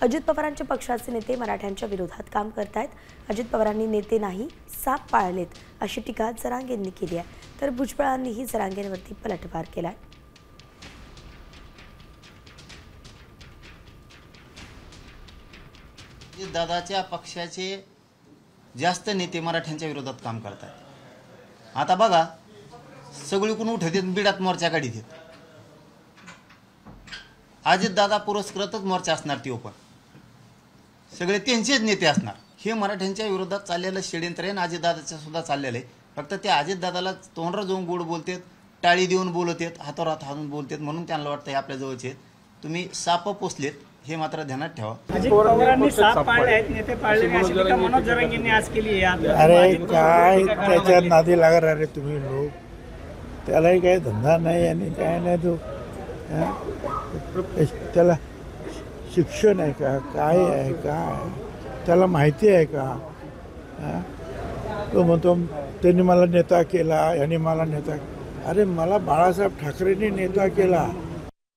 अजित पवारांच्या पक्षाचे नेते मराठ्यांच्या विरोधात काम करतायत। अजित पवारांनी नेते नाही साप पाळलेत अशी टीका जरांगेंनी केली आहे। तर भुजबळांनीही जरांगेंवरती पलटवार केलाय। दादाच्या पक्षाचे जास्त नेते मराठ्यांच्या विरोधात काम करतात। आता बघा सगळीकडून उठत बिडात मोर्चा काढीत अजित दादा पुरस्कृतच मोर्चा असणार ती ओपन सगळे त्यांचेच नेते असणार। हे मराठ्यांच्या विरोधात चाललेलं षडयंत्र आहे। अजित दादाच्या सुद्धा चाललेलं आहे। फक्त ते अजित दादाला तोंडरा जाऊन गोड बोलतात, टाळी देऊन बोलतात, हातावर हात हाणून बोलतात म्हणून त्यांना वाटतं हे आपल्या जवळचे आहेत। तुम्ही साप पोचलेत हे मात्र ध्यानात ठेवा। अजित पवारांनी साप पाळले आहेत, नेते पाळले नाही अशी टीका मनोज जरांगेंनी आज केली आहे। अरे काय त्याच्या नादी लागत रे तुम्ही लोक, त्यालाही काही धंदा नाही आणि काय नाही। तो त्याला शिक्षण आहे का, काय आहे, काय त्याला माहिती आहे का? तो म्हणतो त्यांनी मला नेता केला, यांनी मला नेता। अरे मला बाळासाहेब ठाकरेंनी नेता केला।